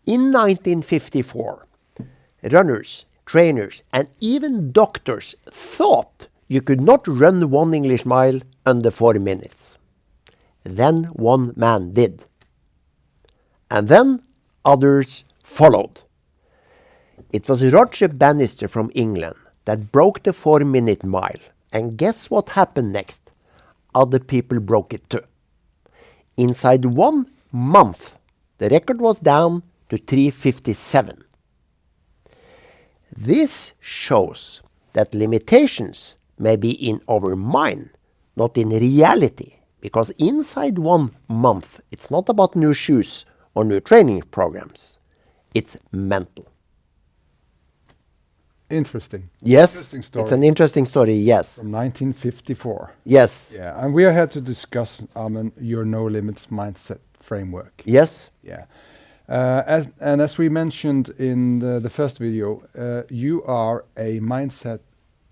In 1954, runners, trainers, and even doctors thought you could not run 1 English mile under 4 minutes. Then one man did. And then others followed. It was Roger Bannister from England that broke the 4-minute mile. And guess what happened next? Other people broke it too. Inside 1 month, the record was down to 3:57. This shows that limitations may be in our mind, not in reality. Because inside 1 month, it's not about new shoes or new training programs. It's mental. Interesting. Yes, Interesting story. it's an interesting story, yes. From 1954. Yes, Yeah, and we are here to discuss your no limits mindset framework. yes, Yeah, as we mentioned in the first video, you are a mindset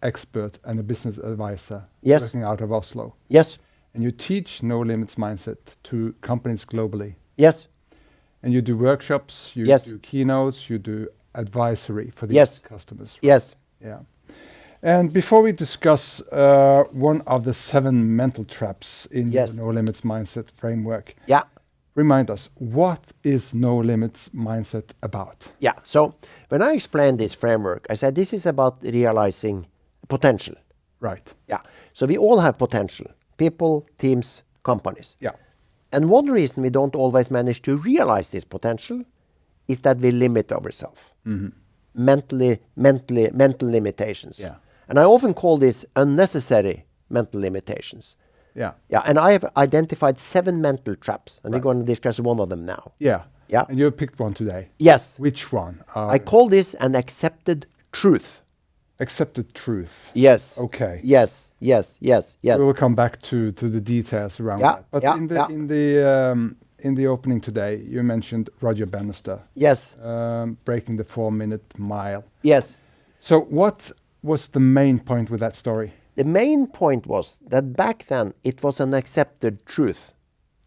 expert and a business advisor Yes. working out of Oslo, yes, and you teach no limits mindset to companies globally. yes, And you do workshops, you Yes. do keynotes, you do advisory for these Yes. customers. yes, Yeah. And before we discuss one of the 7 mental traps in Yes. the No Limits Mindset framework, yeah, remind us, what is No Limits Mindset about? yeah. So when I explained this framework, I said this is about realizing potential. Right. Yeah. So we all have potential. People, teams, companies. Yeah. And one reason we don't always manage to realize this potential is that we limit ourselves. Mental limitations. Yeah. And I often call this unnecessary mental limitations. Yeah. Yeah, and I have identified 7 mental traps, and Right. we're going to discuss one of them now. Yeah. Yeah. And you picked one today. Yes, Which one? I call this an accepted truth. Accepted truth. Yes. Okay. Yes, yes, yes, yes. We will come back to the details around Yeah, that. But yeah, in the yeah. in the opening today, you mentioned Roger Bannister Yes, breaking the 4-minute mile. yes. So what was the main point with that story? The main point was that back then it was an accepted truth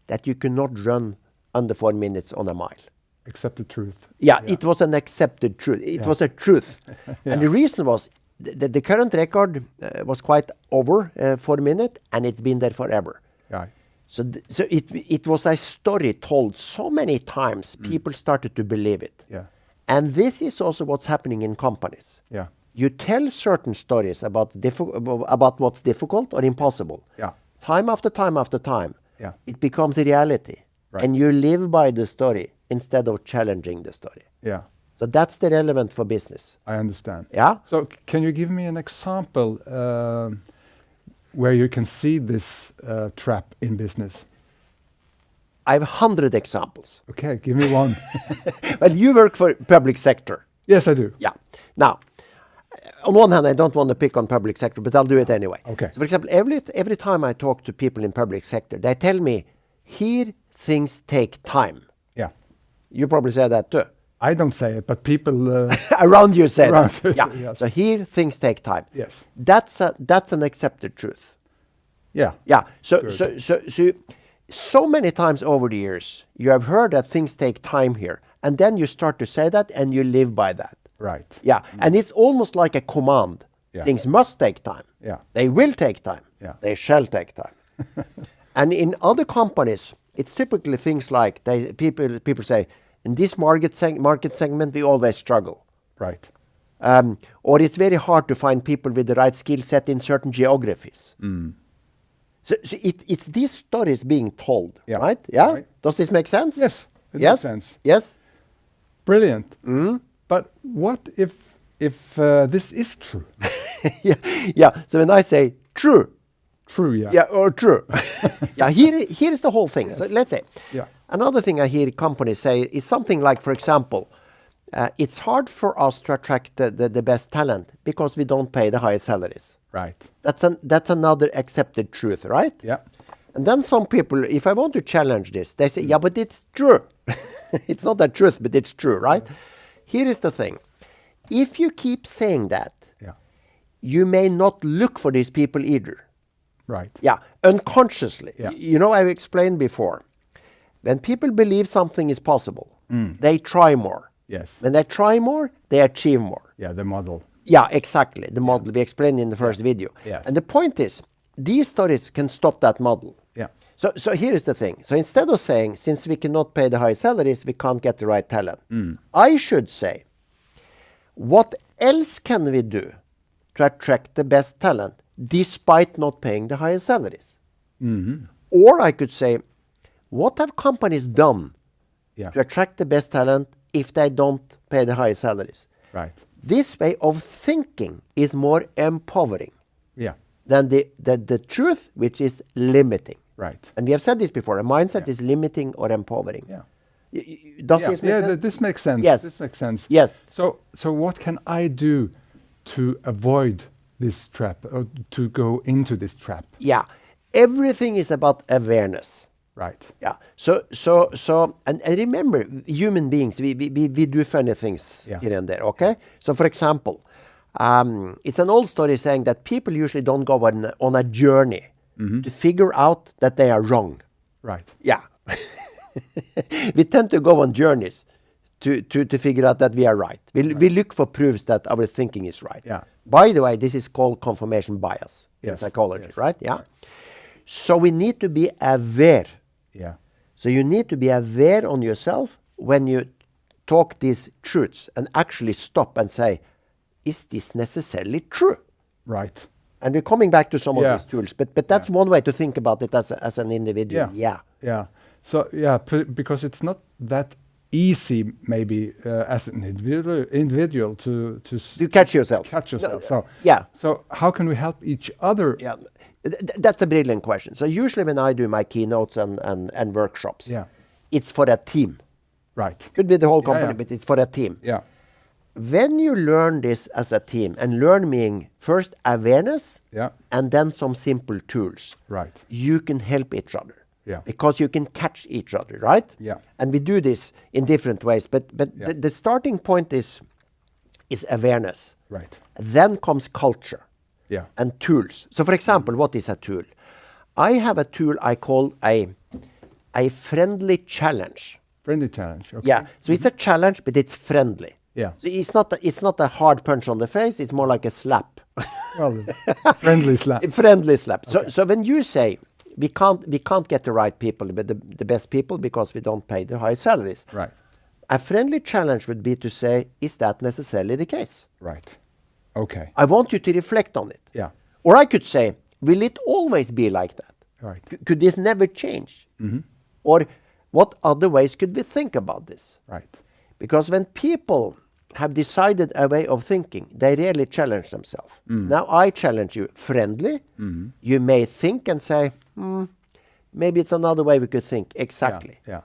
that you could not run under 4 minutes on a mile. Accepted truth. Yeah, it was an accepted truth. It was a truth. And the reason was the current record was quite over 4 minutes, and it's been there forever. Right. So, so it was a story told so many times, people started to believe it. Yeah. And this is also what's happening in companies. Yeah. You tell certain stories about what's difficult or impossible. Yeah. Time after time after time, Yeah. it becomes a reality. Right. And you live by the story instead of challenging the story. Yeah. So that's the relevant for business. I understand. Yeah? So can you give me an example where you can see this trap in business? I have 100 examples. Okay, give me one. Well, you work for public sector. Yes, I do. Yeah. Now, on one hand, I don't want to pick on public sector, but I'll do it anyway. Okay. So, for example, every time I talk to people in public sector, they tell me, here things take time. Yeah. You probably say that too. I don't say it, but people... Around you say Around that. Yeah. yes. So here things take time. Yes. That's an accepted truth. Yeah. Yeah. Good. So many times over the years, you have heard that things take time here, and then you start to say that, and you live by that. Right. Yeah. And it's almost like a command. Yeah. Things must take time. Yeah. They will take time. Yeah. They shall take time. And in other companies, it's typically things like people say, in this market segment, we always struggle. Right. Or it's very hard to find people with the right skill set in certain geographies. So it's these stories being told, Yeah. right? Yeah? Right. Does this make sense? Yes, it Yes? makes sense. Yes? Brilliant. But what if this is true? Yeah. So when I say true, True, yeah. yeah, or true. Yeah, here is the whole thing. So let's say, Yeah. another thing I hear companies say is something like, for example, it's hard for us to attract the best talent because we don't pay the highest salaries. Right. That's another accepted truth, right? Yeah. And then some people, if I want to challenge this, they say, yeah, but it's true. It's not the truth, but it's true, right? Here is the thing. If you keep saying that, Yeah. you may not look for these people either. Right. Yeah, unconsciously. Yeah. You know, I've explained before. When people believe something is possible, they try more. Yes. When they try more, they achieve more. Yeah, the model. Yeah, exactly. The model we explained in the first video. Yes. And the point is, these studies can stop that model. Yeah. So here is the thing. So instead of saying, since we cannot pay the high salaries, we can't get the right talent, I should say, what else can we do to attract the best talent despite not paying the highest salaries? Or I could say, what have companies done Yeah. to attract the best talent if they don't pay the highest salaries? Right. This way of thinking is more empowering Yeah. than the truth, which is limiting. Right. And we have said this before, a mindset is limiting or empowering. Yeah. Does this make sense? This makes sense. Yes. This makes sense. Yes. So what can I do to avoid this trap or to go into this trap? Yeah. Everything is about awareness. Right. Yeah. And remember, human beings, we do funny things here and there, okay? So for example, it's an old story saying that people usually don't go on a journey to figure out that they are wrong. Right. Yeah. We tend to go on journeys to figure out that we are right. We look for proofs that our thinking is right. Yeah. By the way, this is called confirmation bias in Yes. psychology, Yes. right? Yeah. So we need to be aware. Yeah. So you need to be aware on yourself when you talk these truths and actually stop and say, is this necessarily true? Right. And we're coming back to some of Yeah. these tools, but that's one way to think about it as an individual. Yeah. Yeah. So because it's not that easy, maybe as an individual to You catch yourself. catch yourself. No, So yeah. So how can we help each other? Yeah. That's a brilliant question. So usually when I do my keynotes and workshops, Yeah. it's for a team. Right. Could be the whole Yeah, company, yeah. but it's for a team. Yeah. When you learn this as a team, and learn meaning first awareness, Yeah. and then some simple tools, Right. you can help each other. Yeah. Because you can catch each other, right? Yeah. And we do this in different ways, but Yeah. the starting point is awareness. Right. Then comes culture. Yeah. And tools. So for example, what is a tool? I have a tool I call a friendly challenge. Friendly challenge. Okay. Yeah. So it's a challenge, but it's friendly. Yeah. So it's not a hard punch on the face, it's more like a slap. Well, friendly slap. A friendly slap. So when you say we can't get the right people, but the best people because we don't pay the high salaries. Right. A friendly challenge would be to say, is that necessarily the case? Right. Okay. I want you to reflect on it. Yeah. Or I could say, will it always be like that? Right. Could this never change? Or what other ways could we think about this? Right. Because when people have decided a way of thinking, they really challenge themselves. Now I challenge you friendly. You may think and say, maybe it's another way we could think. Exactly. Yeah.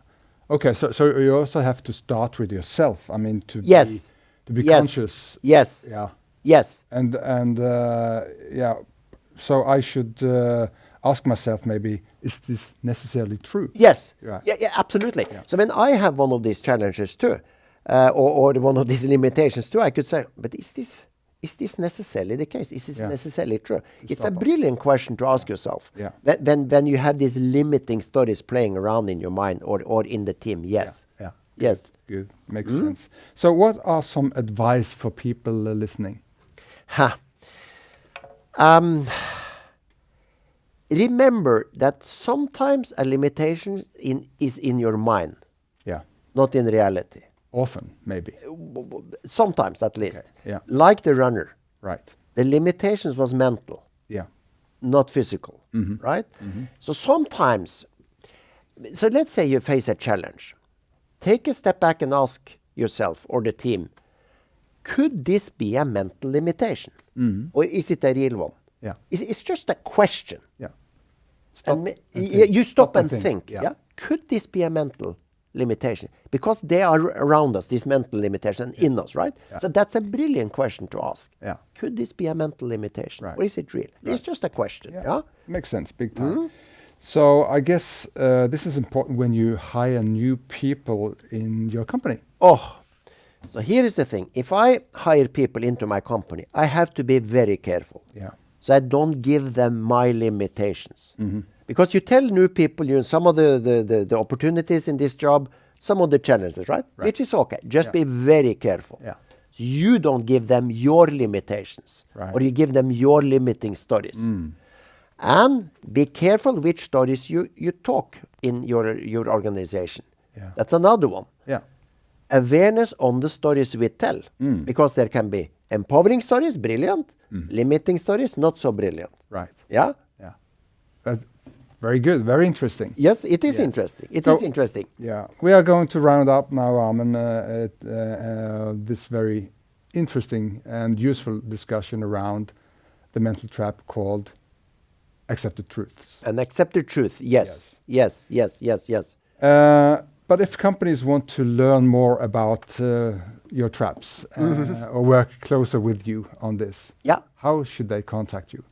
Okay. So you also have to start with yourself. I mean, to Yes. be Yes. conscious. Yes. Yeah. Yes. And yeah. So I should ask myself, maybe, is this necessarily true? Yes. Right. Yeah, absolutely. Yeah. So when I have one of these challenges too, or one of these limitations too, I could say, but is this necessarily the case? Is this Yeah. necessarily true? It's a stop on. brilliant question to ask yourself. Yeah. When you have these limiting stories playing around in your mind or in the team, yes. Yeah. Yes. Good. Makes sense. So what are some advice for people listening? Remember that sometimes a limitation is in your mind, Yeah. not in reality. Often, maybe. Sometimes, at least. Okay, yeah. Like the runner, Right. the limitations was mental, Yeah. not physical, right? So sometimes, so let's say you face a challenge. Take a step back and ask yourself or the team, could this be a mental limitation? Or is it a real one? Yeah. It's just a question. Yeah. And and you think. stop and think. Yeah. Yeah. Could this be a mental limitation? Because they are around us, these mental limitations in us, right? Yeah. So that's a brilliant question to ask. Yeah. Could this be a mental limitation? Right. Or is it real? It's just a question. Yeah. Makes sense, big time. So I guess this is important when you hire new people in your company. Oh, so here is the thing. If I hire people into my company, I have to be very careful. Yeah. So I don't give them my limitations. Because you tell new people, some of the opportunities in this job some of the challenges, right? Right. Which is okay. Just Yeah. be very careful. Yeah. So you don't give them your limitations, Right. or you give them your limiting stories. And be careful which stories you talk in your organization. Yeah. That's another one. Yeah. Awareness on the stories we tell, because there can be empowering stories, brilliant, limiting stories, not so brilliant. Right. Yeah? Yeah. But very good. Very interesting. Yes, it is Yes. interesting. It So- is interesting. Yeah, we are going to round up now, Armin, this very interesting and useful discussion around the mental trap called accepted truths. An accepted truth, yes. Yes, yes, yes, yes. But if companies want to learn more about your traps or work closer with you on this, Yeah. how should they contact you?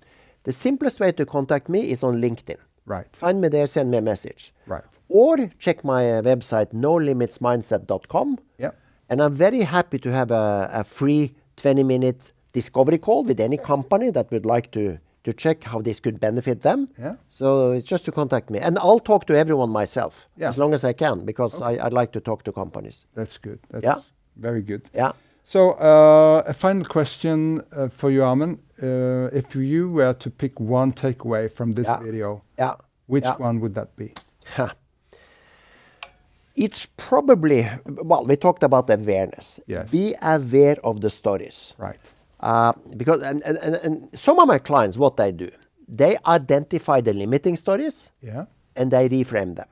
The simplest way to contact me is on LinkedIn. Right, Find me there, send me a message. right. Or check my website, nolimitsmindset.com. Yeah, And I'm very happy to have a free 20-minute discovery call with any company that would like to check how this could benefit them. Yeah. So it's just to contact me. And I'll talk to everyone myself, Yeah. as long as I can, because I like to talk to companies. that's good. That's Yeah. very good. Yeah. So, a final question for you, Armin. If you were to pick one takeaway from this Yeah. video, Yeah. which Yeah. one would that be? It's probably, well, we talked about awareness. Yes. Be aware of the stories. Right. Because and some of my clients, what they do, they identify the limiting stories Yeah. and they reframe them.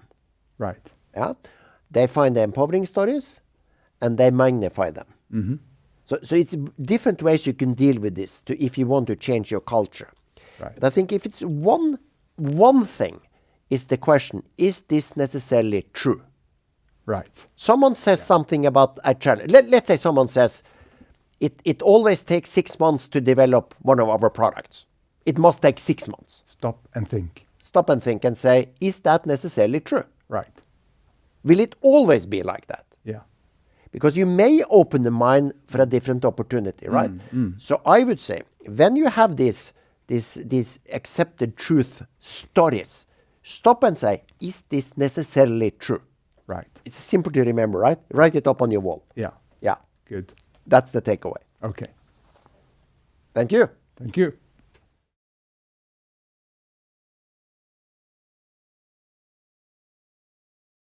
Right. Yeah, they find the empowering stories and they magnify them. So it's different ways you can deal with this if you want to change your culture. Right. But I think if it's one thing, is the question: is this necessarily true? Right. Someone says something about a challenge. Let's say someone says, it always takes 6 months to develop one of our products. It must take 6 months. Stop and think. Stop and think and say, is that necessarily true? Right. Will it always be like that? Yeah. Because you may open the mind for a different opportunity, right? So I would say, when you have these accepted truth stories, stop and say, is this necessarily true? Right. It's simple to remember, right? Write it up on your wall. Yeah. Yeah, Good. that's the takeaway. Okay. Thank you. Thank you.